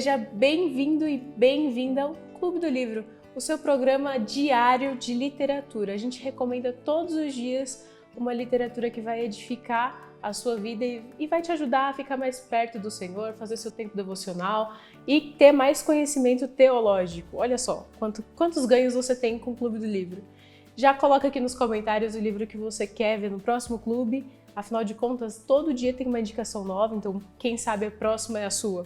Seja bem-vindo e bem-vinda ao Clube do Livro, o seu programa diário de literatura. A gente recomenda todos os dias uma literatura que vai edificar a sua vida e vai te ajudar a ficar mais perto do Senhor, fazer seu tempo devocional e ter mais conhecimento teológico. Olha só, quantos ganhos você tem com o Clube do Livro. Já coloca aqui nos comentários o livro que você quer ver no próximo clube. Afinal de contas, todo dia tem uma indicação nova, então quem sabe a próxima é a sua.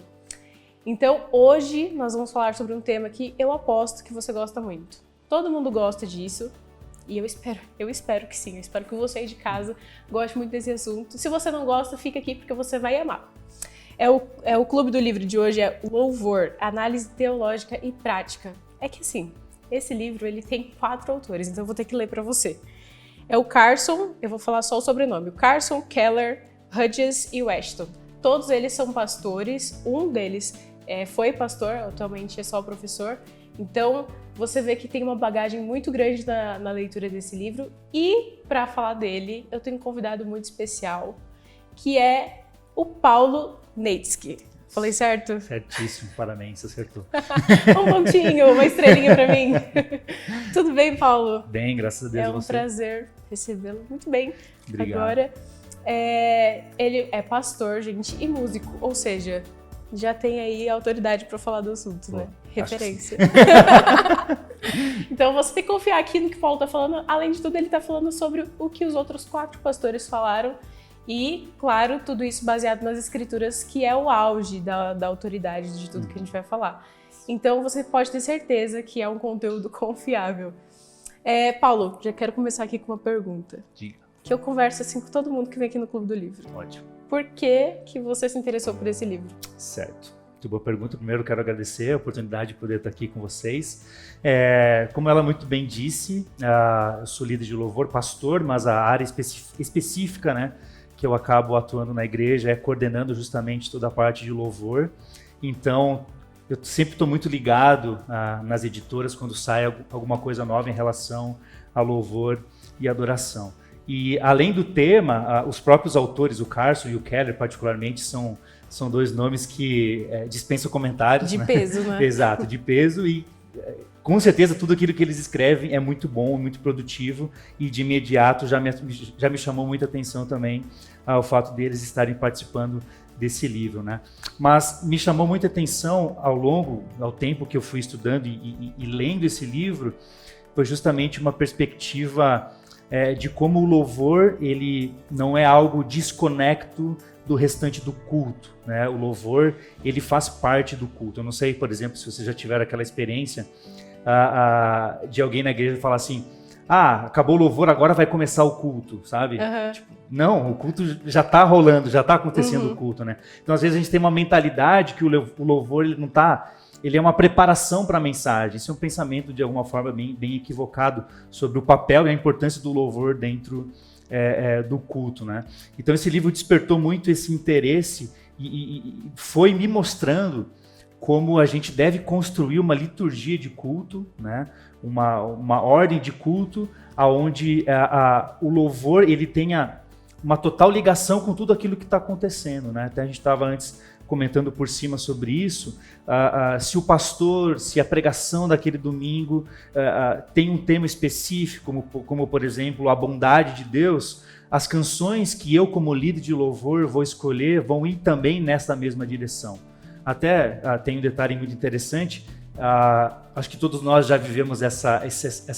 Então, hoje nós vamos falar sobre um tema que eu aposto que você gosta muito. Todo mundo gosta disso e eu espero que sim. Eu espero que você aí de casa goste muito desse assunto. Se você não gosta, fica aqui porque você vai amar. O Clube do Livro de hoje é Louvor, Análise Teológica e Prática. É que assim, esse livro ele tem 4 autores, então eu vou ter que ler para você. É o Carson, eu vou falar só o sobrenome, o Carson, Keller, Hudges e Weston. Todos eles são pastores, um deles foi pastor, atualmente é só professor. Então, você vê que tem uma bagagem muito grande na leitura desse livro. E, para falar dele, eu tenho um convidado muito especial, que é o Paulo Neitzke. Falei certo? Certíssimo, parabéns, acertou. Um pontinho, uma estrelinha para mim. Tudo bem, Paulo? Bem, graças a Deus. É um prazer recebê-lo. Muito bem. Obrigado. Agora, ele é pastor, gente, e músico, ou seja, já tem aí autoridade para falar do assunto, né? Referência. Então você tem que confiar aqui no que o Paulo está falando. Além de tudo, ele está falando sobre o que os outros 4 pastores falaram. E, claro, tudo isso baseado nas escrituras, que é o auge da autoridade de tudo que a gente vai falar. Então você pode ter certeza que é um conteúdo confiável. Paulo, já quero começar aqui com uma pergunta. Diga. Que eu converso assim com todo mundo que vem aqui no Clube do Livro. Ótimo. Por que você se interessou por esse livro? Certo. Muito boa pergunta. Primeiro, quero agradecer a oportunidade de poder estar aqui com vocês. Como ela muito bem disse, eu sou líder de louvor, pastor, mas a área específica, né, que eu acabo atuando na igreja é coordenando justamente toda a parte de louvor. Então, eu sempre estou muito ligado nas editoras quando sai alguma coisa nova em relação a louvor e adoração. E além do tema, os próprios autores, o Carson e o Keller particularmente, são 2 nomes que dispensam comentários. De peso, né? Exato, de peso e com certeza tudo aquilo que eles escrevem é muito bom, muito produtivo e de imediato já me chamou muita atenção também o fato deles estarem participando desse livro, né? Mas me chamou muita atenção ao tempo que eu fui estudando e lendo esse livro, foi justamente uma perspectiva de como o louvor ele não é algo desconecto do restante do culto, né? O louvor ele faz parte do culto. Eu não sei, por exemplo, se você já tiver aquela experiência de alguém na igreja falar assim: acabou o louvor, agora vai começar o culto, sabe? Uhum. Tipo, não, o culto já está rolando, já está acontecendo o culto, né? Então, às vezes, a gente tem uma mentalidade que o louvor ele não está... Ele é uma preparação para a mensagem. Isso é um pensamento, de alguma forma, bem equivocado sobre o papel e a importância do louvor dentro do culto, né? Então, esse livro despertou muito esse interesse e foi me mostrando como a gente deve construir uma liturgia de culto, né? Uma ordem de culto, onde o louvor ele tenha uma total ligação com tudo aquilo que está acontecendo, né? Até a gente estava antes comentando por cima sobre isso, se o pastor, se a pregação daquele domingo tem um tema específico, como por exemplo a bondade de Deus, as canções que eu como líder de louvor vou escolher vão ir também nessa mesma direção. Até tem um detalhe muito interessante, acho que todos nós já vivemos essa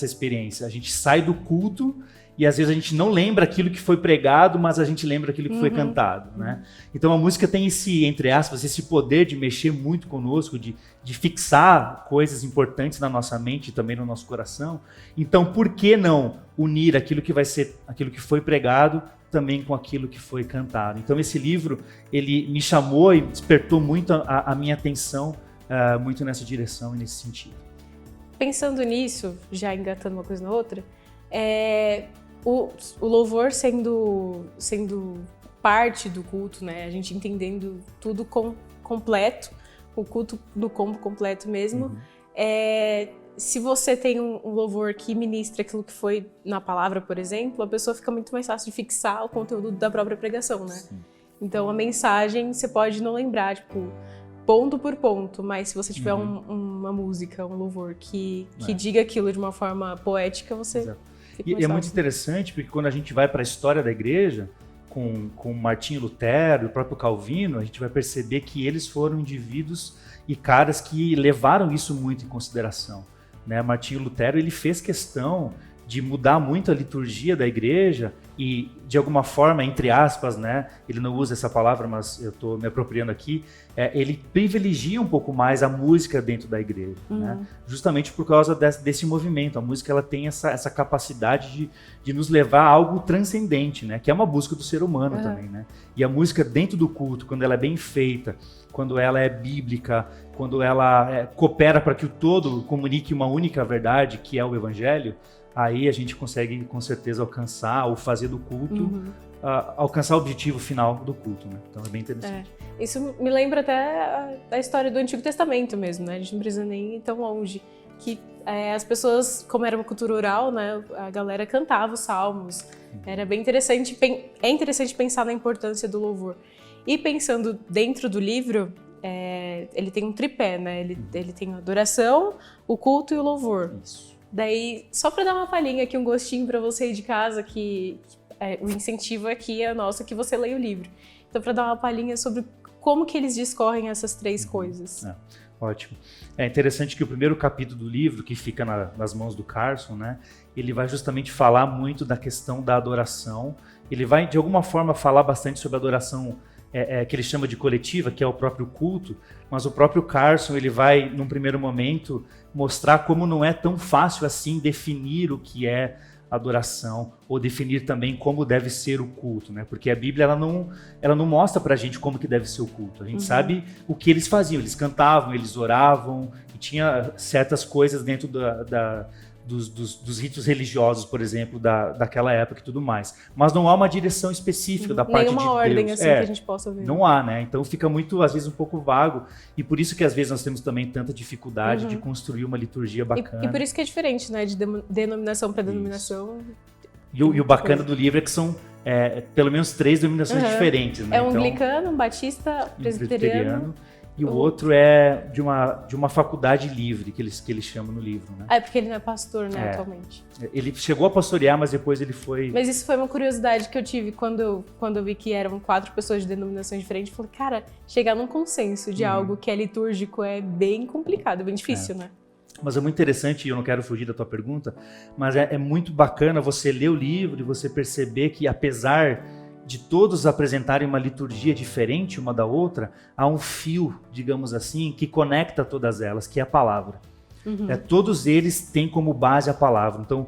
experiência, a gente sai do culto e às vezes a gente não lembra aquilo que foi pregado, mas a gente lembra aquilo que foi cantado, né? Então a música tem esse, entre aspas, esse poder de mexer muito conosco, de fixar coisas importantes na nossa mente e também no nosso coração. Então por que não unir aquilo que foi pregado também com aquilo que foi cantado? Então esse livro, ele me chamou e despertou muito a minha atenção, muito nessa direção e nesse sentido. Pensando nisso, já engatando uma coisa na outra, o louvor sendo parte do culto, né? A gente entendendo tudo completo, o culto no combo completo mesmo. Se você tem um louvor que ministra aquilo que foi na palavra, por exemplo, a pessoa fica muito mais fácil de fixar o conteúdo da própria pregação, né? Sim. Então a mensagem você pode não lembrar, tipo, ponto por ponto, mas se você tiver uma música, um louvor que diga aquilo de uma forma poética, você Exato. fica E mais é muito interessante, porque quando a gente vai para a história da igreja, com Martinho Lutero, o próprio Calvino, a gente vai perceber que eles foram indivíduos e caras que levaram isso muito em consideração, né? Martinho Lutero, ele fez questão de mudar muito a liturgia da igreja e, de alguma forma, entre aspas, né, ele não usa essa palavra, mas eu estou me apropriando aqui, ele privilegia um pouco mais a música dentro da igreja, né? Justamente por causa desse movimento. A música ela tem essa capacidade de nos levar a algo transcendente, né, que é uma busca do ser humano também, né? E a música dentro do culto, quando ela é bem feita, quando ela é bíblica, quando ela coopera para que o todo comunique uma única verdade, que é o evangelho, aí a gente consegue com certeza alcançar ou fazer do culto, alcançar o objetivo final do culto, né? Então é bem interessante. Isso me lembra até a história do Antigo Testamento mesmo, né? A gente não precisa nem ir tão longe. Que as pessoas, como era uma cultura oral, né? A galera cantava os salmos. Era bem interessante, é interessante pensar na importância do louvor. E pensando dentro do livro, ele tem um tripé, né? Ele tem a adoração, o culto e o louvor. Isso. Daí, só para dar uma palhinha aqui, um gostinho para você aí de casa, que o incentivo aqui é nosso, que você leia o livro. Então, para dar uma palhinha sobre como que eles discorrem essas três coisas. Ótimo. É interessante que o primeiro capítulo do livro, que fica nas mãos do Carson, né, ele vai justamente falar muito da questão da adoração. Ele vai, de alguma forma, falar bastante sobre a adoração que ele chama de coletiva, que é o próprio culto, mas o próprio Carson, ele vai, num primeiro momento, mostrar como não é tão fácil assim definir o que é adoração, ou definir também como deve ser o culto, né? Porque a Bíblia ela não mostra pra gente como que deve ser o culto. A gente sabe o que eles faziam, eles cantavam, eles oravam, e tinha certas coisas dentro dos ritos religiosos, por exemplo, daquela época e tudo mais. Mas não há uma direção específica da parte de Deus. Nenhuma ordem assim que a gente possa ver. Não há, né? Então fica muito, às vezes, um pouco vago. E por isso que, às vezes, nós temos também tanta dificuldade de construir uma liturgia bacana. E por isso que é diferente, né? De denominação para denominação. E o bacana do livro é que são pelo menos 3 denominações diferentes, né? É um anglicano, um batista, presbiteriano. E o outro é de uma faculdade livre, que eles chamam no livro, né? É porque ele não é pastor, né, atualmente. Ele chegou a pastorear, mas depois ele foi... Mas isso foi uma curiosidade que eu tive quando eu vi que eram 4 pessoas de denominações diferentes. Eu falei, cara, chegar num consenso de algo que é litúrgico é bem complicado, é bem difícil, né? Mas é muito interessante, e eu não quero fugir da tua pergunta, mas é muito bacana você ler o livro e você perceber que, apesar de todos apresentarem uma liturgia diferente uma da outra, há um fio, digamos assim, que conecta todas elas, que é a palavra. Todos eles têm como base a palavra. Então,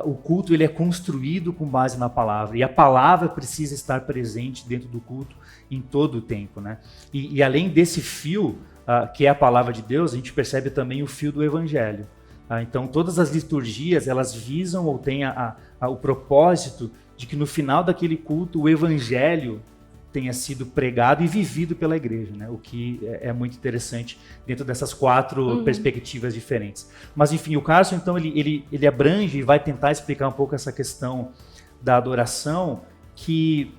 o culto ele é construído com base na palavra, e a palavra precisa estar presente dentro do culto em todo o tempo, né? E além desse fio, que é a palavra de Deus, a gente percebe também o fio do evangelho. Então, todas as liturgias, elas visam ou têm o propósito de que no final daquele culto o evangelho tenha sido pregado e vivido pela igreja, né? O que é muito interessante dentro dessas 4 perspectivas diferentes. Mas enfim, o Carson, então, ele abrange e vai tentar explicar um pouco essa questão da adoração, que,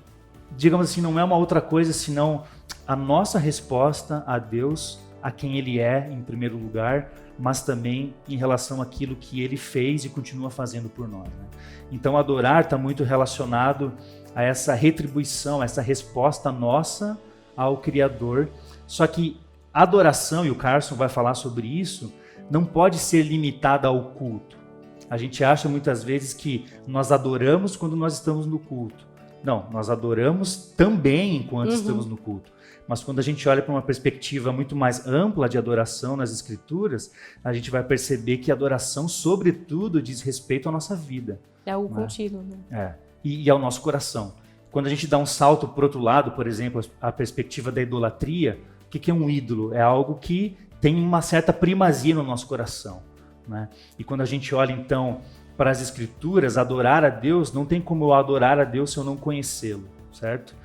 digamos assim, não é uma outra coisa senão a nossa resposta a Deus, a quem Ele é, em primeiro lugar, mas também em relação àquilo que Ele fez e continua fazendo por nós, né? Então, adorar está muito relacionado a essa retribuição, a essa resposta nossa ao Criador. Só que a adoração, e o Carson vai falar sobre isso, não pode ser limitada ao culto. A gente acha muitas vezes que nós adoramos quando nós estamos no culto. Não, nós adoramos também enquanto estamos no culto. Mas quando a gente olha para uma perspectiva muito mais ampla de adoração nas Escrituras, a gente vai perceber que a adoração, sobretudo, diz respeito à nossa vida. É algo contínuo, né? E ao nosso coração. Quando a gente dá um salto para o outro lado, por exemplo, a perspectiva da idolatria, o que é um ídolo? É algo que tem uma certa primazia no nosso coração, né? E quando a gente olha, então, para as Escrituras, adorar a Deus, não tem como eu adorar a Deus se eu não conhecê-lo, certo?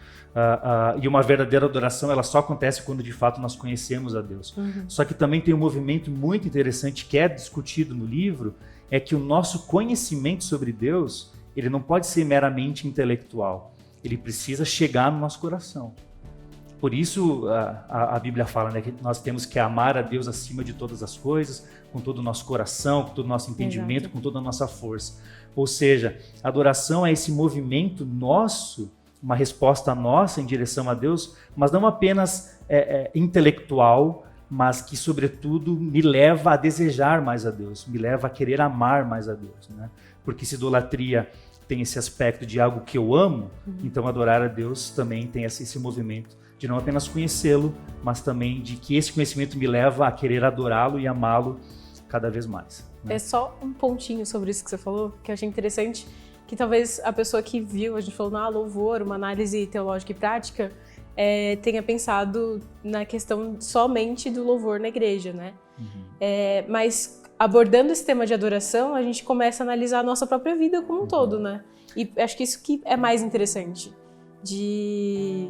E uma verdadeira adoração, ela só acontece quando de fato nós conhecemos a Deus. Só que também tem um movimento muito interessante que é discutido no livro, é que o nosso conhecimento sobre Deus, ele não pode ser meramente intelectual. Ele precisa chegar no nosso coração. Por isso a Bíblia fala, né, que nós temos que amar a Deus acima de todas as coisas, com todo o nosso coração, com todo o nosso entendimento, Exato. com toda a nossa força. Ou seja, a adoração é esse movimento nosso, uma resposta nossa em direção a Deus, mas não apenas intelectual, mas que, sobretudo, me leva a desejar mais a Deus, me leva a querer amar mais a Deus, né? Porque se idolatria tem esse aspecto de algo que eu amo, então adorar a Deus também tem esse movimento de não apenas conhecê-lo, mas também de que esse conhecimento me leva a querer adorá-lo e amá-lo cada vez mais, né? É só um pontinho sobre isso que você falou, que eu achei interessante, que talvez a pessoa que viu, a gente falou, louvor, uma análise teológica e prática, tenha pensado na questão somente do louvor na igreja, né? Mas abordando esse tema de adoração, a gente começa a analisar a nossa própria vida como um todo, né? E acho que isso que é mais interessante, de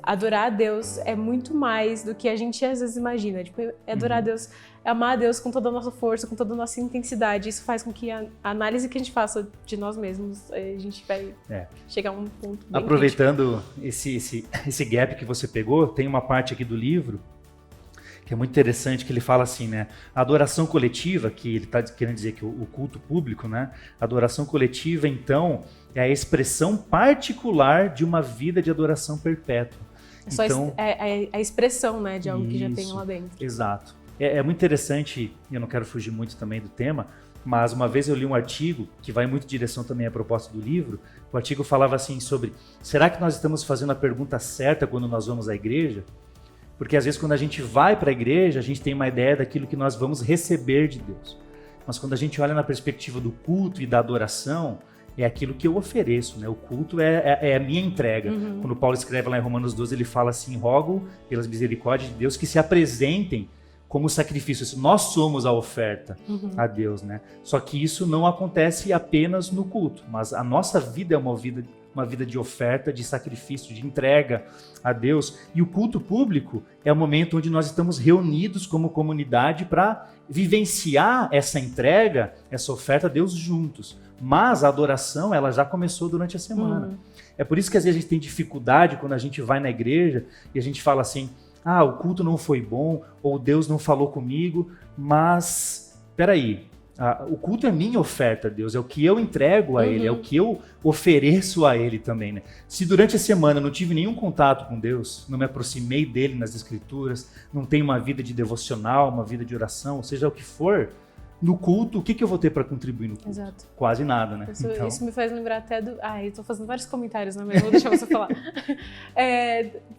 adorar a Deus é muito mais do que a gente às vezes imagina. Tipo, adorar a Deus, amar a Deus com toda a nossa força, com toda a nossa intensidade. Isso faz com que a análise que a gente faça de nós mesmos, a gente vai chegar a um ponto bem Aproveitando esse gap que você pegou, tem uma parte aqui do livro que é muito interessante, que ele fala assim, né? A adoração coletiva, que ele está querendo dizer que o culto público, né? A adoração coletiva, então, é a expressão particular de uma vida de adoração perpétua. Então, a expressão, né, de algo que já tem lá dentro. Exato. É muito interessante, eu não quero fugir muito também do tema, mas uma vez eu li um artigo, que vai muito em direção também à proposta do livro, o artigo falava assim sobre, será que nós estamos fazendo a pergunta certa quando nós vamos à igreja? Porque às vezes quando a gente vai para a igreja, a gente tem uma ideia daquilo que nós vamos receber de Deus. Mas quando a gente olha na perspectiva do culto e da adoração, é aquilo que eu ofereço, né? O culto é a minha entrega. Quando Paulo escreve lá em Romanos 12, ele fala assim, rogo pelas misericórdias de Deus que se apresentem como sacrifícios. Nós somos a oferta a Deus, né? Só que isso não acontece apenas no culto, mas a nossa vida é uma vida de oferta, de sacrifício, de entrega a Deus. E o culto público é o momento onde nós estamos reunidos como comunidade para vivenciar essa entrega, essa oferta a Deus juntos. Mas a adoração, ela já começou durante a semana. É por isso que às vezes a gente tem dificuldade quando a gente vai na igreja e a gente fala assim, o culto não foi bom, ou Deus não falou comigo, mas peraí, o culto é minha oferta a Deus, é o que eu entrego a Ele, é o que eu ofereço a Ele também, né? Se durante a semana eu não tive nenhum contato com Deus, não me aproximei dEle nas Escrituras, não tenho uma vida de devocional, uma vida de oração, seja o que for, no culto, o que eu vou ter para contribuir no culto? Exato. Quase nada, né? Isso me faz lembrar até do... eu tô fazendo vários comentários, né? Mas vou deixar você falar.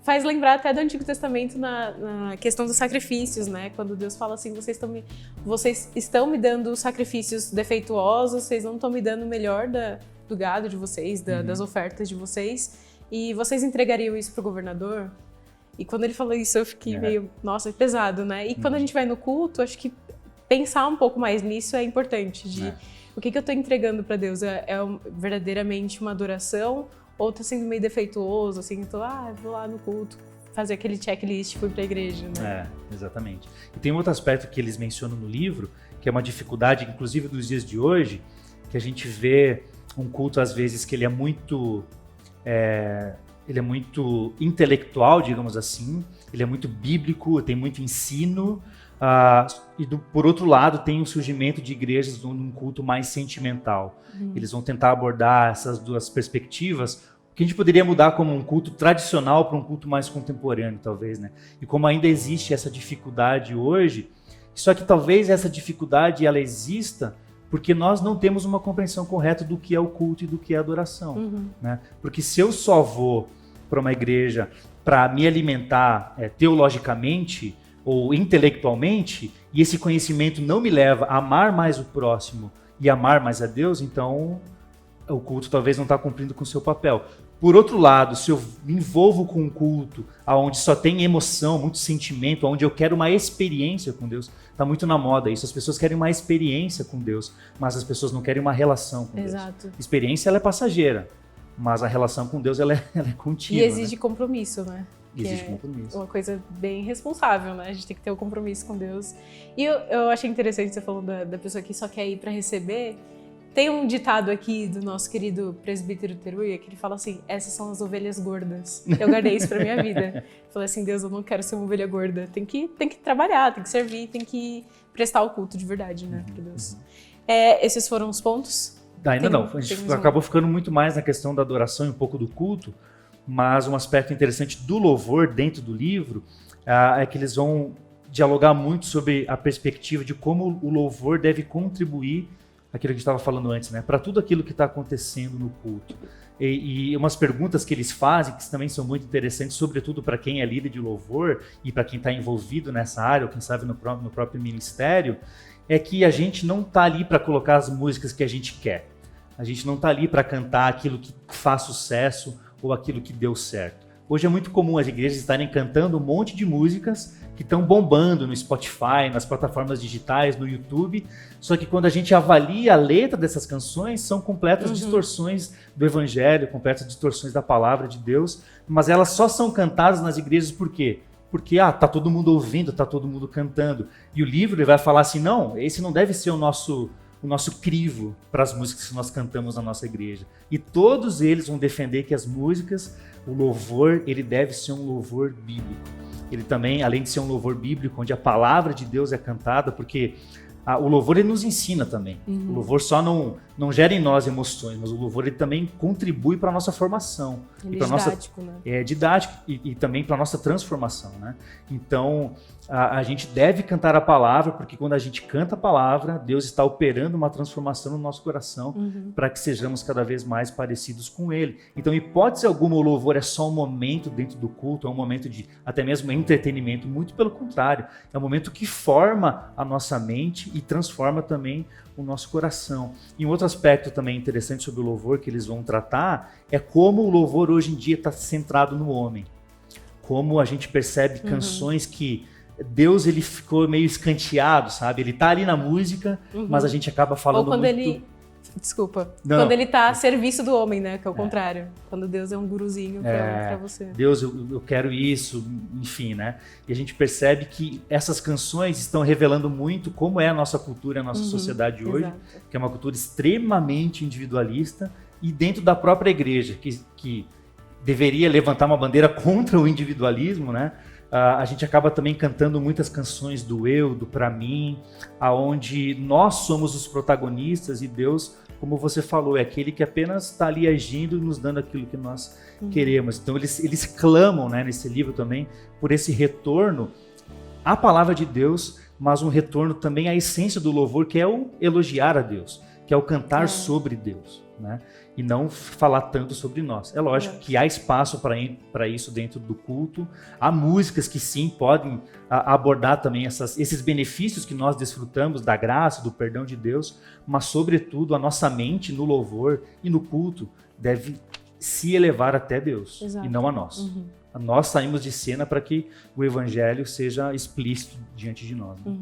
Faz lembrar até do Antigo Testamento na questão dos sacrifícios, né? Quando Deus fala assim, vocês estão me dando sacrifícios defeituosos, vocês não estão me dando o melhor do gado de vocês, das ofertas de vocês, e vocês entregariam isso pro governador? E quando ele falou isso, eu fiquei meio, nossa, é pesado, né? E quando a gente vai no culto, acho que pensar um pouco mais nisso é importante, o que eu estou entregando para Deus? Verdadeiramente uma adoração ou está sendo meio defeituoso, assim, vou lá no culto, fazer aquele checklist, fui para a igreja, né? Exatamente. E tem um outro aspecto que eles mencionam no livro, que é uma dificuldade, inclusive dos dias de hoje, que a gente vê um culto, às vezes, que ele é muito intelectual, digamos assim, ele é muito bíblico, tem muito ensino, por outro lado, tem o surgimento de igrejas num culto mais sentimental. Eles vão tentar abordar essas duas perspectivas, que a gente poderia mudar como um culto tradicional para um culto mais contemporâneo, talvez, né? E como ainda existe essa dificuldade hoje, só que talvez essa dificuldade ela exista porque nós não temos uma compreensão correta do que é o culto e do que é a adoração, né? Porque se eu só vou para uma igreja para me alimentar teologicamente ou intelectualmente, e esse conhecimento não me leva a amar mais o próximo e amar mais a Deus, então o culto talvez não está cumprindo com o seu papel. Por outro lado, se eu me envolvo com um culto onde só tem emoção, muito sentimento, onde eu quero uma experiência com Deus, está muito na moda isso, as pessoas querem uma experiência com Deus, mas as pessoas não querem uma relação com Deus. Experiência ela é passageira, mas a relação com Deus ela é contínua. E exige compromisso, né? Existe compromisso. Uma coisa bem responsável, né? A gente tem que ter o compromisso com Deus. E eu achei interessante você falando da pessoa que só quer ir para receber. Tem um ditado aqui do nosso querido presbítero Teruya que ele fala assim: essas são as ovelhas gordas. Eu guardei isso pra minha vida. Falei assim: Deus, eu não quero ser uma ovelha gorda. Tem que trabalhar, tem que servir, tem que prestar o culto de verdade, né, pra Deus. Esses foram os pontos? Ainda não. A gente acabou ficando muito mais na questão da adoração e um pouco do culto, mas um aspecto interessante do louvor dentro do livro é que eles vão dialogar muito sobre a perspectiva de como o louvor deve contribuir, aquilo que a gente estava falando antes, né, para tudo aquilo que está acontecendo no culto. E umas perguntas que eles fazem, que também são muito interessantes, sobretudo para quem é líder de louvor e para quem está envolvido nessa área, ou quem sabe no próprio ministério, é que a gente não está ali para colocar as músicas que a gente quer. A gente não está ali para cantar aquilo que faz sucesso ou aquilo que deu certo. Hoje é muito comum as igrejas estarem cantando um monte de músicas que estão bombando no Spotify, nas plataformas digitais, no YouTube, só que quando a gente avalia a letra dessas canções, são completas distorções do Evangelho, completas distorções da Palavra de Deus, mas elas só são cantadas nas igrejas por quê? Porque tá todo mundo ouvindo, tá todo mundo cantando. E o livro ele vai falar assim, não, esse não deve ser o nosso crivo para as músicas que nós cantamos na nossa igreja. E todos eles vão defender que as músicas, o louvor, ele deve ser um louvor bíblico. Ele também, além de ser um louvor bíblico, onde a palavra de Deus é cantada, porque o louvor ele nos ensina também. O louvor só não gera em nós emoções, mas o louvor ele também contribui para a nossa formação. Ele é didático, né? É didático e também para a nossa transformação, né? Então, a gente deve cantar a palavra, porque quando a gente canta a palavra, Deus está operando uma transformação no nosso coração para que sejamos cada vez mais parecidos com Ele. Então, em hipótese alguma, o louvor é só um momento dentro do culto, é um momento de até mesmo entretenimento, muito pelo contrário. É um momento que forma a nossa mente e transforma também o nosso coração. E um outro aspecto também interessante sobre o louvor que eles vão tratar é como o louvor hoje em dia está centrado no homem. Como a gente percebe canções que Deus ele ficou meio escanteado, sabe? Ele tá ali na música, mas a gente acaba falando Ou quando muito... Quando ele tá a serviço do homem, né? Que é o contrário. Quando Deus é um guruzinho pra você. Deus, eu quero isso, enfim, né? E a gente percebe que essas canções estão revelando muito como é a nossa cultura, a nossa sociedade hoje, que é uma cultura extremamente individualista e dentro da própria igreja, que deveria levantar uma bandeira contra o individualismo, né? A gente acaba também cantando muitas canções do eu, do pra mim, aonde nós somos os protagonistas e Deus, como você falou, é aquele que apenas está ali agindo e nos dando aquilo que nós queremos. Então eles clamam, né, nesse livro também por esse retorno à palavra de Deus, mas um retorno também à essência do louvor, que é o elogiar a Deus, que é o cantar sobre Deus, né? E não falar tanto sobre nós. É lógico que há espaço para isso dentro do culto. Há músicas que sim podem abordar também esses benefícios que nós desfrutamos da graça, do perdão de Deus, mas sobretudo a nossa mente no louvor e no culto deve se elevar até Deus e não a nós. Nós saímos de cena para que o evangelho seja explícito diante de nós. Né?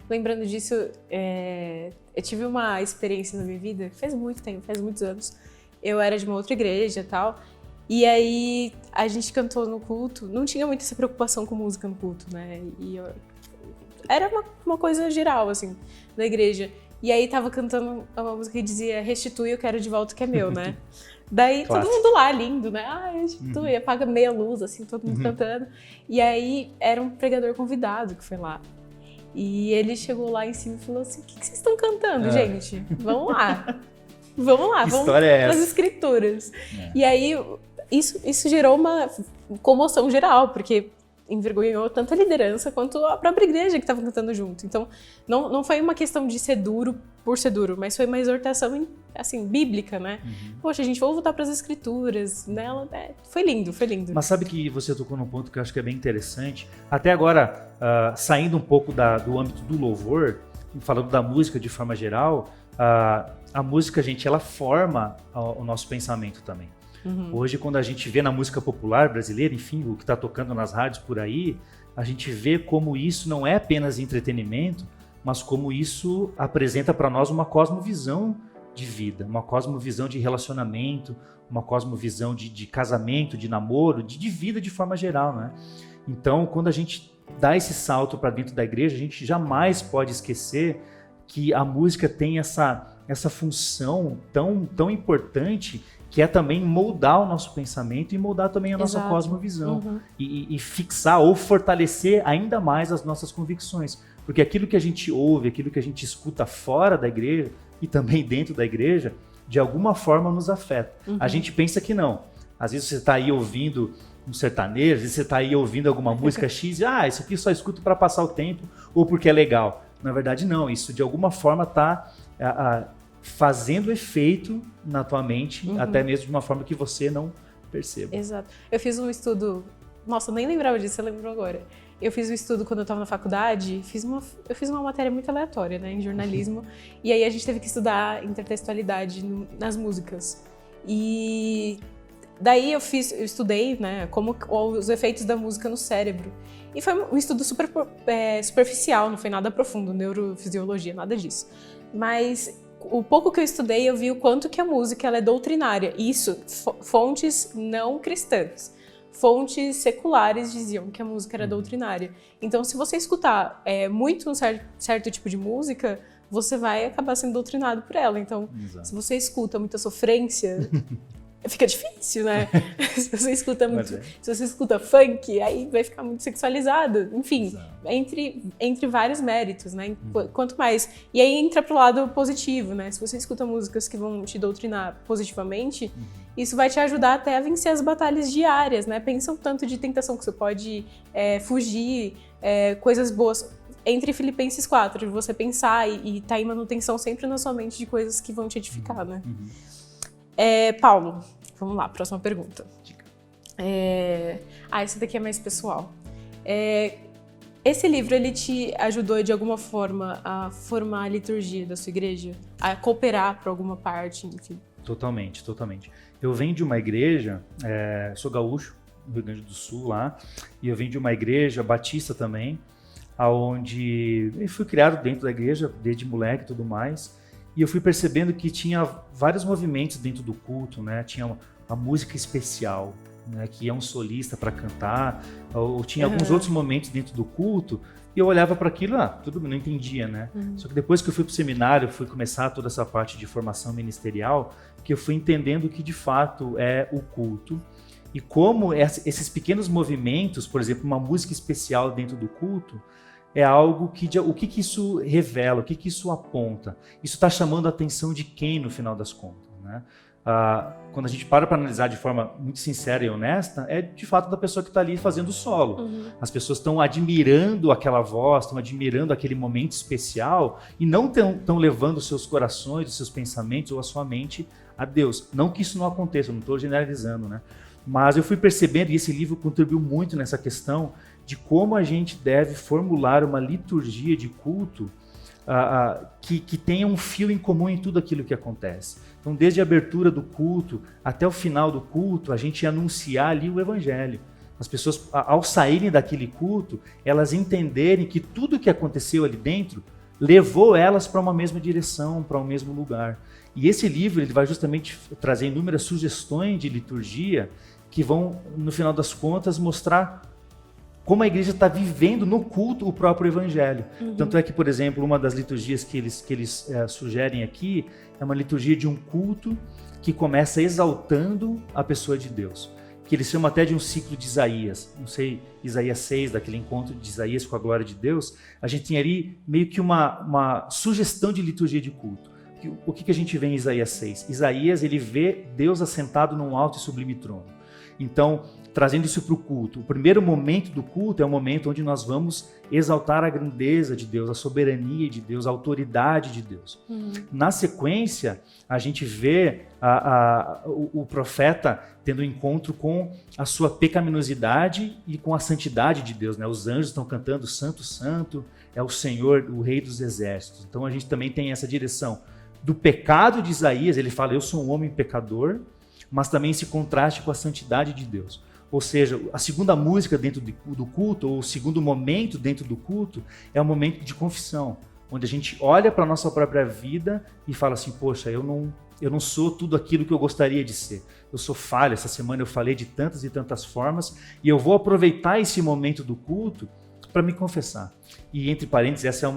Lembrando disso, eu tive uma experiência na minha vida, faz muito tempo, faz muitos anos. Eu era de uma outra igreja e tal, e aí a gente cantou no culto, não tinha muita essa preocupação com música no culto, né? Era uma coisa geral, assim, da igreja. E aí tava cantando uma música que dizia restitui, eu quero de volta o que é meu, né? Daí todo mundo lá, lindo, né? Restitui, apaga meia luz, assim, todo mundo cantando. E aí era um pregador convidado que foi lá. E ele chegou lá em cima e falou assim, o que vocês estão cantando, gente? Vamos lá. Vamos lá, vamos para as escrituras. E aí, isso gerou uma comoção geral, porque envergonhou tanto a liderança quanto a própria igreja que estava cantando junto. Então, não foi uma questão de ser duro por ser duro, mas foi uma exortação, assim, bíblica, né? Poxa, gente, vamos voltar para as escrituras. Nela, foi lindo, foi lindo. Mas sabe que você tocou num ponto que eu acho que é bem interessante? Até agora, saindo um pouco do âmbito do louvor, falando da música de forma geral, a música, gente, ela forma o nosso pensamento também. Hoje, quando a gente vê na música popular brasileira, enfim, o que está tocando nas rádios por aí, a gente vê como isso não é apenas entretenimento, mas como isso apresenta para nós uma cosmovisão de vida, uma cosmovisão de relacionamento, uma cosmovisão de casamento, de namoro, de vida de forma geral, né? Então, quando a gente dá esse salto para dentro da igreja, a gente jamais pode esquecer que a música tem essa essa função tão importante, que é também moldar o nosso pensamento e moldar também a nossa cosmovisão. E fixar ou fortalecer ainda mais as nossas convicções. Porque aquilo que a gente ouve, aquilo que a gente escuta fora da igreja e também dentro da igreja, de alguma forma nos afeta. A gente pensa que não. Às vezes você está aí ouvindo um sertanejo, às vezes você está aí ouvindo alguma música X, isso aqui eu só escuto para passar o tempo ou porque é legal. Na verdade, não. Isso de alguma forma está fazendo efeito na tua mente, até mesmo de uma forma que você não perceba. Exato. Eu fiz um estudo, nossa, eu nem lembrava disso, você lembrou agora. Eu fiz um estudo quando eu estava na faculdade, eu fiz uma matéria muito aleatória, né, em jornalismo, e aí a gente teve que estudar intertextualidade nas músicas. E daí eu estudei, né, como os efeitos da música no cérebro. E foi um estudo super superficial, não foi nada profundo, neurofisiologia, nada disso. Mas o pouco que eu estudei, eu vi o quanto que a música ela é doutrinária. Isso, fontes não cristãs. Fontes seculares diziam que a música era doutrinária. Então, se você escutar muito um certo tipo de música, você vai acabar sendo doutrinado por ela. Então, se você escuta muita sofrência, fica difícil, né? Se você escuta muito, se você escuta funk, aí vai ficar muito sexualizado. Enfim, entre vários méritos, né? Quanto mais. E aí entra pro lado positivo, né? Se você escuta músicas que vão te doutrinar positivamente, isso vai te ajudar até a vencer as batalhas diárias, né? Pensa um tanto de tentação que você pode fugir, coisas boas. Entre Filipenses 4, você pensar e tá em manutenção sempre na sua mente de coisas que vão te edificar, né? Paulo, vamos lá, próxima pergunta. Esse daqui é mais pessoal. Esse livro, ele te ajudou de alguma forma a formar a liturgia da sua igreja? A cooperar para alguma parte, enfim? Totalmente. Eu venho de uma igreja, sou gaúcho, no Rio Grande do Sul lá, e eu venho de uma igreja batista também, onde eu fui criado dentro da igreja, desde moleque e tudo mais, e eu fui percebendo que tinha vários movimentos dentro do culto, né? Tinha a música especial, né? Que é um solista para cantar, ou tinha alguns outros momentos dentro do culto, e eu olhava para aquilo, tudo bem, não entendia, né? Só que depois que eu fui para o seminário, fui começar toda essa parte de formação ministerial, que eu fui entendendo que de fato é o culto, e como esses pequenos movimentos, por exemplo, uma música especial dentro do culto, é algo que, o que isso revela, o que isso aponta? Isso está chamando a atenção de quem no final das contas, né? Quando a gente para analisar de forma muito sincera e honesta, é de fato da pessoa que está ali fazendo o solo. As pessoas estão admirando aquela voz, estão admirando aquele momento especial e não estão levando os seus corações, os seus pensamentos ou a sua mente a Deus. Não que isso não aconteça, eu não estou generalizando, né? Mas eu fui percebendo, e esse livro contribuiu muito nessa questão, de como a gente deve formular uma liturgia de culto que tenha um fio em comum em tudo aquilo que acontece. Então, desde a abertura do culto até o final do culto, a gente anunciar ali o evangelho. As pessoas, ao saírem daquele culto, elas entenderem que tudo que aconteceu ali dentro levou elas para uma mesma direção, para um mesmo lugar. E esse livro ele vai justamente trazer inúmeras sugestões de liturgia que vão, no final das contas, mostrar como a igreja está vivendo no culto o próprio evangelho. Tanto é que, por exemplo, uma das liturgias que eles sugerem aqui é uma liturgia de um culto que começa exaltando a pessoa de Deus, que eles chamam até de um ciclo de Isaías. Não sei, Isaías 6, daquele encontro de Isaías com a glória de Deus, a gente tem ali meio que uma sugestão de liturgia de culto. O que a gente vê em Isaías 6? Isaías, ele vê Deus assentado num alto e sublime trono. Então, trazendo isso para o culto, o primeiro momento do culto é o momento onde nós vamos exaltar a grandeza de Deus, a soberania de Deus, a autoridade de Deus. Na sequência, a gente vê o profeta tendo um encontro com a sua pecaminosidade e com a santidade de Deus, né? Os anjos estão cantando Santo, Santo, é o Senhor, o Rei dos Exércitos. Então a gente também tem essa direção do pecado de Isaías, ele fala, eu sou um homem pecador, mas também esse contraste com a santidade de Deus. Ou seja, a segunda música dentro do culto, ou o segundo momento dentro do culto, é um momento de confissão, onde a gente olha para a nossa própria vida e fala assim, poxa, eu não sou tudo aquilo que eu gostaria de ser. Eu sou falho, essa semana eu falei de tantas e tantas formas, e eu vou aproveitar esse momento do culto para me confessar. E entre parênteses, essa é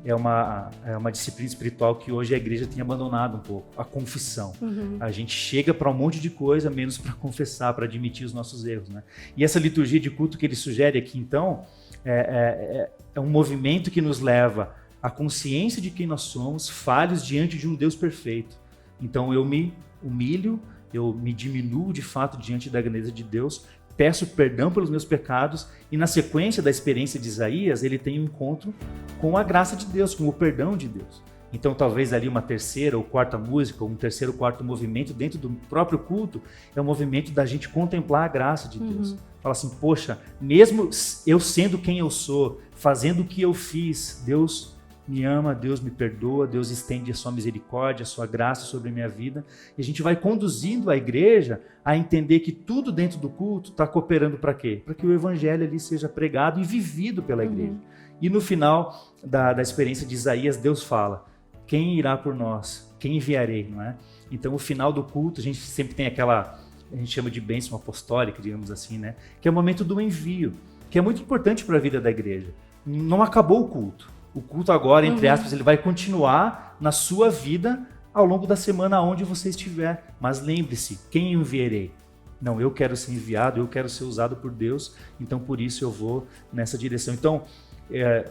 é uma disciplina espiritual que hoje a igreja tem abandonado um pouco, a confissão. A gente chega para um monte de coisa, menos para confessar, para admitir os nossos erros, né? E essa liturgia de culto que ele sugere aqui, então, é um movimento que nos leva à consciência de quem nós somos, falhos diante de um Deus perfeito. Então eu me humilho, eu me diminuo de fato diante da grandeza de Deus, peço perdão pelos meus pecados, e na sequência da experiência de Isaías, ele tem um encontro com a graça de Deus, com o perdão de Deus. Então talvez ali uma terceira ou quarta música, ou um terceiro ou quarto movimento dentro do próprio culto, é um movimento da gente contemplar a graça de Deus. Fala assim, poxa, mesmo eu sendo quem eu sou, fazendo o que eu fiz, Deus me ama, Deus me perdoa, Deus estende a sua misericórdia, a sua graça sobre a minha vida. E a gente vai conduzindo a igreja a entender que tudo dentro do culto está cooperando para quê? Para que o evangelho ali seja pregado e vivido pela igreja. E no final da experiência de Isaías, Deus fala, quem irá por nós? Quem enviarei? Não é? Então o final do culto, a gente sempre tem aquela, a gente chama de bênção apostólica, digamos assim, né? Que é o momento do envio, que é muito importante para a vida da igreja. Não acabou o culto. O culto agora, entre aspas, ele vai continuar na sua vida ao longo da semana onde você estiver. Mas lembre-se, quem enviarei? Não, eu quero ser enviado, eu quero ser usado por Deus, então por isso eu vou nessa direção. Então,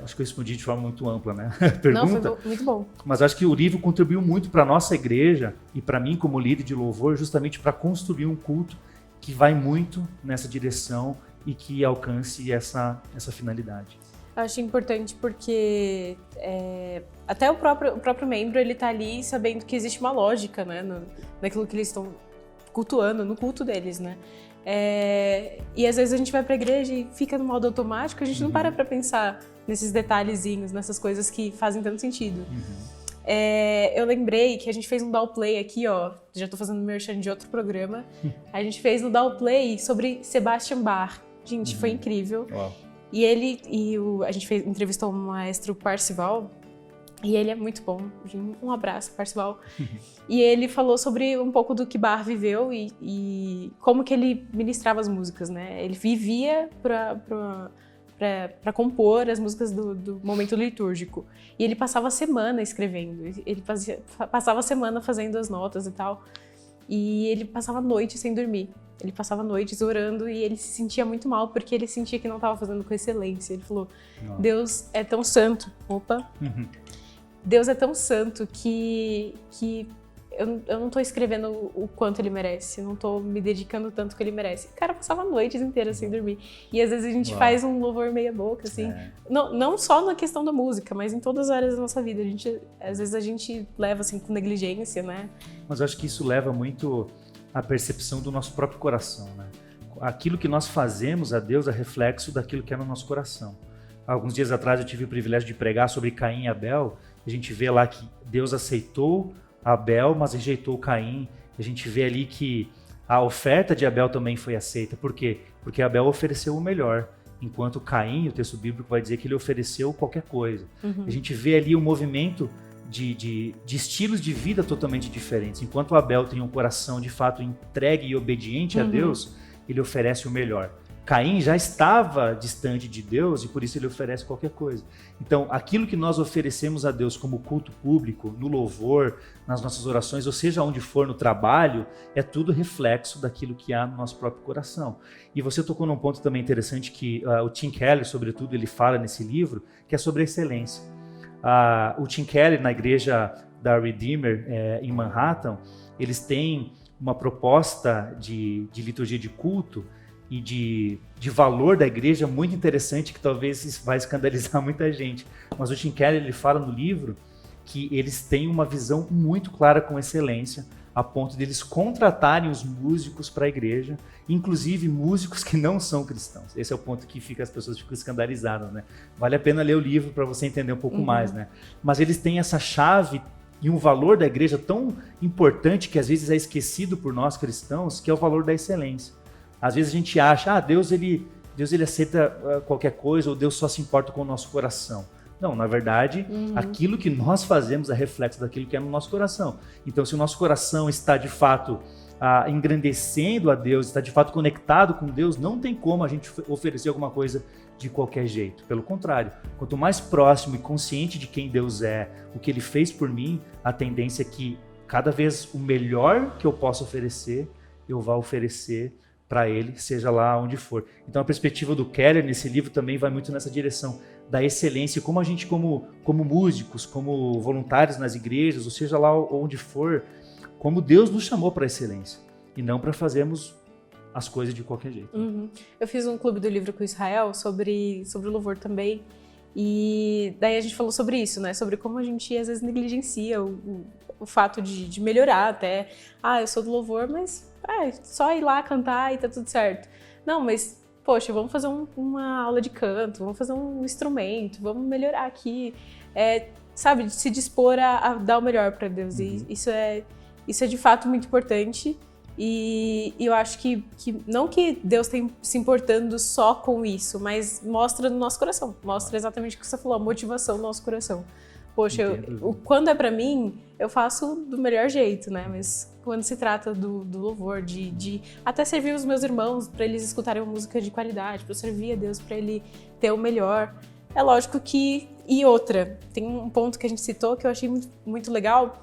acho que eu respondi de forma muito ampla, né? Pergunta. Não, foi muito bom. Mas acho que o livro contribuiu muito para a nossa igreja e para mim como líder de louvor, justamente para construir um culto que vai muito nessa direção e que alcance essa finalidade. Acho importante porque até o próprio membro, ele tá ali sabendo que existe uma lógica, né, naquilo que eles estão cultuando, no culto deles, né? E às vezes a gente vai pra igreja e fica no modo automático, a gente não para pra pensar nesses detalhezinhos, nessas coisas que fazem tanto sentido. Eu lembrei que a gente fez um Downplay aqui, ó, já tô fazendo merchan de outro programa, a gente fez no Downplay sobre Sebastian Bach. Gente, foi incrível. Uau. E a gente entrevistou o maestro Parcival, e ele é muito bom. Um abraço, Parcival. E ele falou sobre um pouco do que Bach viveu e como que ele ministrava as músicas, né? Ele vivia para compor as músicas do momento litúrgico. E ele passava a semana escrevendo, ele passava a semana fazendo as notas e tal. E ele passava a noite sem dormir. Ele passava noites orando e ele se sentia muito mal porque ele sentia que não estava fazendo com excelência. Ele falou, Deus é tão santo. Deus é tão santo que eu não estou escrevendo o quanto ele merece. Eu não estou me dedicando tanto que ele merece. O cara passava noites inteiras sem dormir. E às vezes a gente faz um louvor meia boca, assim. Não só na questão da música, mas em todas as áreas da nossa vida. Às vezes a gente leva assim com negligência, né? Mas eu acho que isso leva muito a percepção do nosso próprio coração, né? Aquilo que nós fazemos a Deus é reflexo daquilo que é no nosso coração. Alguns dias atrás eu tive o privilégio de pregar sobre Caim e Abel. A gente vê lá que Deus aceitou Abel, mas rejeitou Caim. A gente vê ali que a oferta de Abel também foi aceita. Por quê? Porque Abel ofereceu o melhor, enquanto Caim, o texto bíblico vai dizer que ele ofereceu qualquer coisa. A gente vê ali um movimento de estilos de vida totalmente diferentes. Enquanto Abel tem um coração de fato entregue e obediente a Deus, ele oferece o melhor. Caim já estava distante de Deus e por isso ele oferece qualquer coisa. Então, aquilo que nós oferecemos a Deus como culto público, no louvor, nas nossas orações, ou seja, onde for no trabalho, é tudo reflexo daquilo que há no nosso próprio coração. E você tocou num ponto também interessante que o Tim Keller, sobretudo, ele fala nesse livro, que é sobre a excelência. O Tim Keller, na igreja da Redeemer, em Manhattan, eles têm uma proposta de liturgia de culto e de valor da igreja muito interessante, que talvez vai escandalizar muita gente. Mas o Tim Keller, ele fala no livro que eles têm uma visão muito clara com excelência, a ponto de eles contratarem os músicos para a igreja, inclusive músicos que não são cristãos. Esse é o ponto que as pessoas ficam escandalizadas, né? Vale a pena ler o livro para você entender um pouco mais, né? Mas eles têm essa chave e um valor da igreja tão importante que às vezes é esquecido por nós cristãos, que é o valor da excelência. Às vezes a gente acha, Deus ele aceita qualquer coisa, ou Deus só se importa com o nosso coração. Não, na verdade, aquilo que nós fazemos é reflexo daquilo que é no nosso coração. Então, se o nosso coração está, de fato, engrandecendo a Deus, está de fato conectado com Deus, não tem como a gente oferecer alguma coisa de qualquer jeito. Pelo contrário, quanto mais próximo e consciente de quem Deus é, o que Ele fez por mim, a tendência é que cada vez o melhor que eu possa oferecer, eu vá oferecer para Ele, seja lá onde for. Então a perspectiva do Keller nesse livro também vai muito nessa direção da excelência, como a gente como músicos, como voluntários nas igrejas, ou seja lá onde for, como Deus nos chamou para a excelência e não para fazermos as coisas de qualquer jeito. Uhum. Eu fiz um clube do livro com o Israel sobre o louvor também, e daí a gente falou sobre isso, né? Sobre como a gente às vezes negligencia o fato de melhorar até. Eu sou do louvor, mas só ir lá cantar e tá tudo certo. Não, mas poxa, vamos fazer uma aula de canto, vamos fazer um instrumento, vamos melhorar aqui. Sabe, de se dispor a dar o melhor para Deus. E isso é de fato muito importante. E eu acho que não que Deus tem se importando só com isso, mas mostra no nosso coração. Mostra exatamente o que você falou, a motivação no nosso coração. Poxa, quando é pra mim, eu faço do melhor jeito, né? Mas quando se trata do louvor, de até servir os meus irmãos, pra eles escutarem uma música de qualidade, pra eu servir a Deus, pra Ele ter o melhor, é lógico que... E outra, tem um ponto que a gente citou que eu achei muito, muito legal,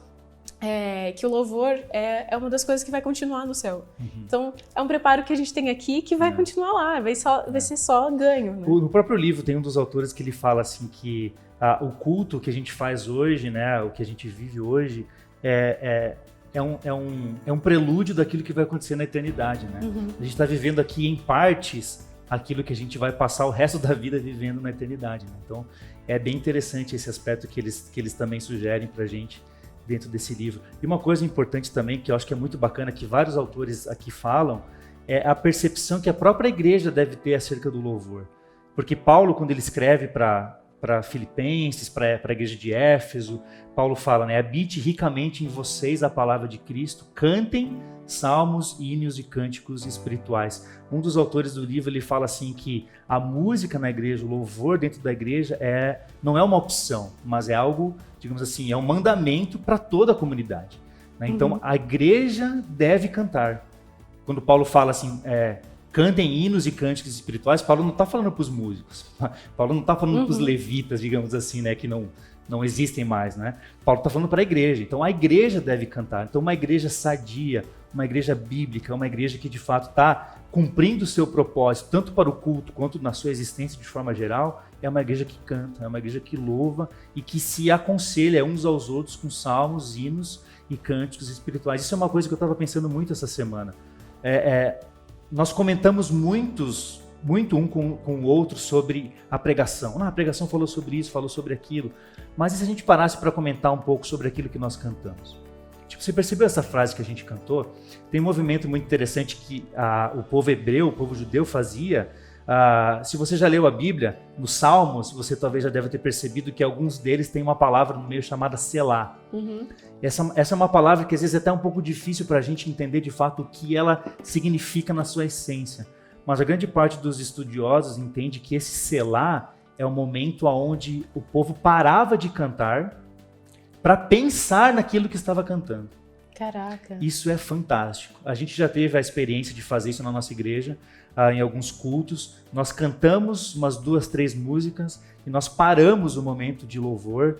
que o louvor é uma das coisas que vai continuar no céu. Então, é um preparo que a gente tem aqui que vai continuar lá, vai ser só ganho. Né? No próprio livro tem um dos autores que ele fala assim que o culto que a gente faz hoje, né, o que a gente vive hoje, é um prelúdio daquilo que vai acontecer na eternidade. Né? A gente está vivendo aqui em partes aquilo que a gente vai passar o resto da vida vivendo na eternidade. Né? Então, é bem interessante esse aspecto que eles também sugerem para a gente dentro desse livro. E uma coisa importante também, que eu acho que é muito bacana, que vários autores aqui falam, é a percepção que a própria igreja deve ter acerca do louvor. Porque Paulo, quando ele escreve para Filipenses, para a igreja de Éfeso, Paulo fala, né, habite ricamente em vocês a palavra de Cristo, cantem salmos, hinos e cânticos espirituais. Um dos autores do livro, ele fala assim que a música na igreja, o louvor dentro da igreja não é uma opção, mas é algo, digamos assim, é um mandamento para toda a comunidade. Né? Então, a igreja deve cantar. Quando Paulo fala assim, cantem hinos e cânticos espirituais, Paulo não está falando para os músicos, Paulo não está falando para os levitas, digamos assim, né, que não existem mais, né? Paulo está falando para a igreja, então a igreja deve cantar. Então uma igreja sadia, uma igreja bíblica, uma igreja que de fato está cumprindo o seu propósito, tanto para o culto quanto na sua existência de forma geral, é uma igreja que canta, é uma igreja que louva e que se aconselha uns aos outros com salmos, hinos e cânticos espirituais. Isso é uma coisa que eu estava pensando muito essa semana. Nós comentamos muito um com o outro sobre a pregação. A pregação falou sobre isso, falou sobre aquilo. Mas e se a gente parasse para comentar um pouco sobre aquilo que nós cantamos? Tipo, você percebeu essa frase que a gente cantou? Tem um movimento muito interessante que o povo hebreu, o povo judeu fazia. Se você já leu a Bíblia, nos Salmos, você talvez já deve ter percebido que alguns deles têm uma palavra no meio chamada Selá. Essa é uma palavra que às vezes é até um pouco difícil para a gente entender de fato o que ela significa na sua essência. Mas a grande parte dos estudiosos entende que esse Selá é o momento onde o povo parava de cantar para pensar naquilo que estava cantando. Caraca! Isso é fantástico. A gente já teve a experiência de fazer isso na nossa igreja, em alguns cultos. Nós cantamos umas 2, 3 músicas e nós paramos o momento de louvor.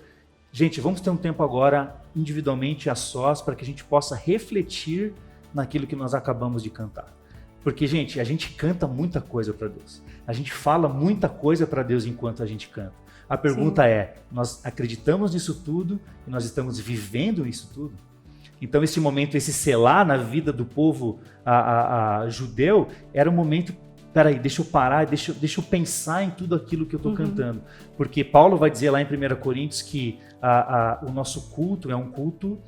Gente, vamos ter um tempo agora, individualmente, a sós, para que a gente possa refletir naquilo que nós acabamos de cantar. Porque, gente, a gente canta muita coisa para Deus. A gente fala muita coisa para Deus enquanto a gente canta. A pergunta é, nós acreditamos nisso tudo e nós estamos vivendo isso tudo? Então, esse momento, esse selá na vida do povo judeu, era um momento, peraí, deixa eu parar, deixa eu pensar em tudo aquilo que eu estou cantando. Porque Paulo vai dizer lá em 1 Coríntios que o nosso culto é um culto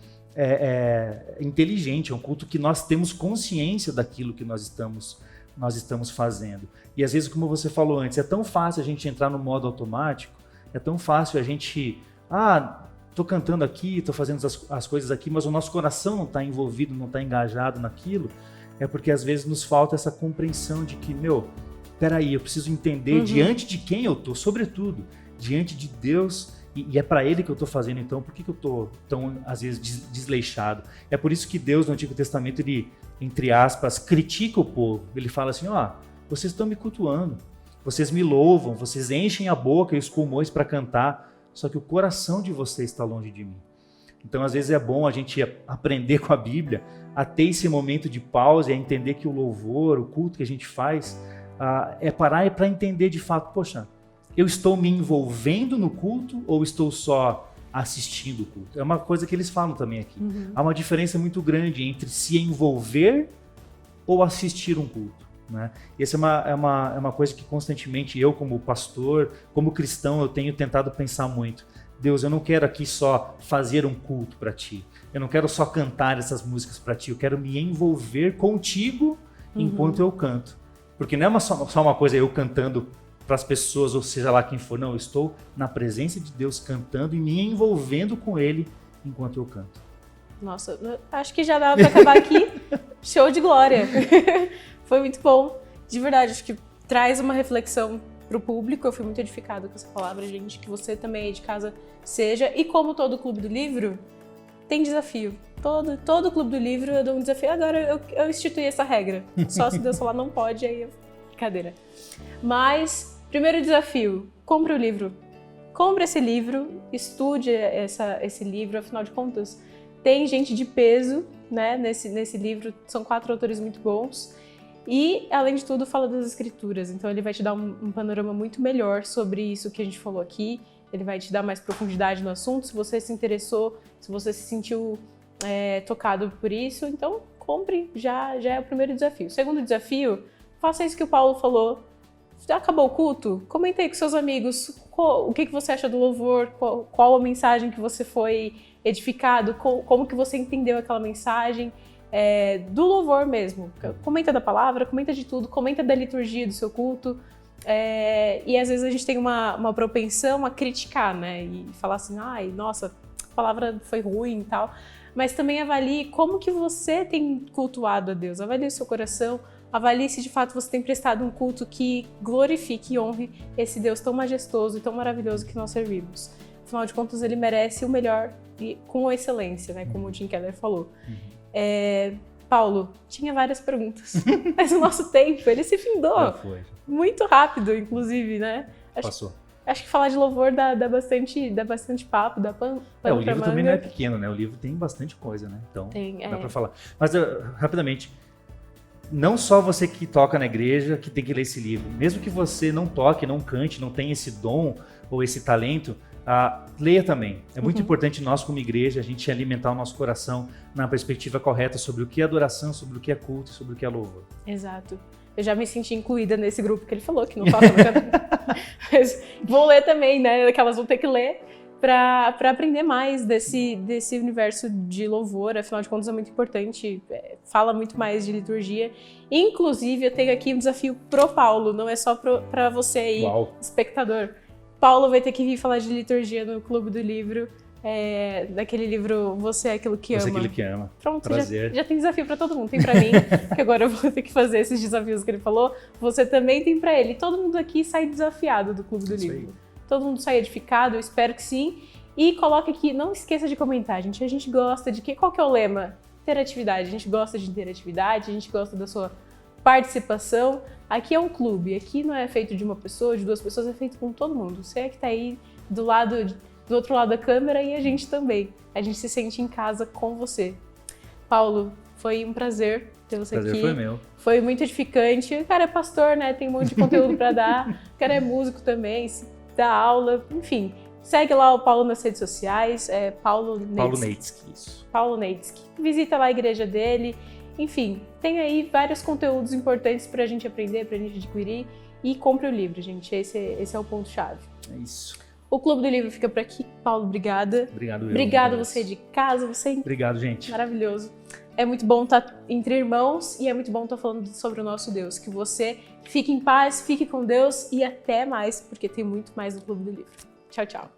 inteligente, é um culto que nós temos consciência daquilo que nós estamos fazendo. E às vezes, como você falou antes, é tão fácil a gente entrar no modo automático, é tão fácil a gente, estou cantando aqui, estou fazendo as coisas aqui, mas o nosso coração não está envolvido, não está engajado naquilo, é porque às vezes nos falta essa compreensão de que, peraí, eu preciso entender diante de quem eu estou, sobretudo, diante de Deus, e é para Ele que eu estou fazendo, então por que eu estou tão, às vezes, desleixado? É por isso que Deus, no Antigo Testamento, entre aspas, critica o povo. Ele fala assim, vocês estão me cultuando, vocês me louvam, vocês enchem a boca e os pulmões para cantar, só que o coração de vocês está longe de mim. Então, às vezes é bom a gente aprender com a Bíblia a ter esse momento de pausa e a entender que o louvor, o culto que a gente faz, é parar e para entender de fato, poxa, eu estou me envolvendo no culto ou estou só assistindo o culto? É uma coisa que eles falam também aqui. Há uma diferença muito grande entre se envolver ou assistir um culto, né? E essa é uma coisa que constantemente eu, como pastor, como cristão, eu tenho tentado pensar muito. Deus, eu não quero aqui só fazer um culto para ti. Eu não quero só cantar essas músicas para ti. Eu quero me envolver contigo enquanto eu canto. Porque não é só uma coisa eu cantando para as pessoas, ou seja lá quem for. Não, eu estou na presença de Deus cantando e me envolvendo com Ele enquanto eu canto. Nossa, acho que já dá para acabar aqui. Show de glória. Foi muito bom. De verdade, acho que traz uma reflexão para o público. Eu fui muito edificada com essa palavra, gente. Que você também aí de casa seja. E como todo Clube do Livro, tem desafio. Todo Clube do Livro eu dou um desafio. Agora eu instituí essa regra. Só se Deus falar não pode, aí brincadeira. Mas, primeiro desafio, compre o livro. Compre esse livro, estude esse livro, afinal de contas, tem gente de peso, né, nesse livro. São 4 autores muito bons. E, além de tudo, fala das escrituras. Então, ele vai te dar um panorama muito melhor sobre isso que a gente falou aqui. Ele vai te dar mais profundidade no assunto. Se você se interessou, se você se sentiu tocado por isso, então compre, já é o primeiro desafio. O segundo desafio, faça isso que o Paulo falou. Já acabou o culto? Comenta aí com seus amigos o que você acha do louvor, qual a mensagem que você foi edificado, como que você entendeu aquela mensagem. Do louvor mesmo. Comenta da palavra, comenta de tudo, comenta da liturgia do seu culto. E às vezes a gente tem uma propensão a criticar, né? E falar assim, ai, nossa, a palavra foi ruim e tal. Mas também avalie como que você tem cultuado a Deus. Avalie o seu coração, avalie se de fato você tem prestado um culto que glorifique e honre esse Deus tão majestoso e tão maravilhoso que nós servimos. Afinal de contas, ele merece o melhor e com excelência, né? Como o Tim Keller falou. Paulo, tinha várias perguntas, mas o nosso tempo, ele se findou. Já foi. Muito rápido, inclusive, né? Passou. Acho que falar de louvor dá bastante papo, dá pano pra manga. O livro também não é pequeno, né? O livro tem bastante coisa, né? Então, dá pra falar. Mas, rapidamente, não só você que toca na igreja que tem que ler esse livro. Mesmo que você não toque, não cante, não tenha esse dom ou esse talento, leia também. É muito importante nós, como igreja, a gente alimentar o nosso coração na perspectiva correta sobre o que é adoração, sobre o que é culto, sobre o que é louvor. Exato. Eu já me senti incluída nesse grupo que ele falou, que não toca no canto. Mas vou ler também, né? Que elas vão ter que ler para aprender mais desse universo de louvor. Afinal de contas, é muito importante. Fala muito mais de liturgia. Inclusive, eu tenho aqui um desafio pro Paulo, não é só para você aí, espectador. Paulo vai ter que vir falar de liturgia no Clube do Livro, daquele livro Você é Aquilo que Ama. Você é Aquilo que Ama. Pronto, prazer. Já tem desafio pra todo mundo. Tem pra mim, que agora eu vou ter que fazer esses desafios que ele falou. Você também tem pra ele. Todo mundo aqui sai desafiado do Clube do Livro. Todo mundo sai edificado, eu espero que sim. E coloca aqui, não esqueça de comentar, gente. A gente gosta de qual que é o lema? Interatividade. A gente gosta de interatividade, a gente gosta da sua participação. Aqui é um clube, aqui não é feito de uma pessoa, de 2 pessoas, é feito com todo mundo. Você é que tá aí do outro lado da câmera e a gente também. A gente se sente em casa com você. Paulo, foi um prazer ter você aqui. Foi meu. Foi muito edificante. O cara é pastor, né? Tem um monte de conteúdo para dar. O cara é músico também, dá aula, enfim. Segue lá o Paulo nas redes sociais, Paulo Neitzky. Isso. Paulo Neitzky. Visita lá a igreja dele. Enfim, tem aí vários conteúdos importantes pra gente aprender, pra gente adquirir. E compre o livro, gente. Esse é o ponto-chave. É isso. O Clube do Livro fica por aqui. Paulo, obrigada. Obrigado, você de casa. Obrigado, gente. Maravilhoso. É muito bom estar entre irmãos e é muito bom estar falando sobre o nosso Deus. Que você fique em paz, fique com Deus e até mais, porque tem muito mais no Clube do Livro. Tchau, tchau.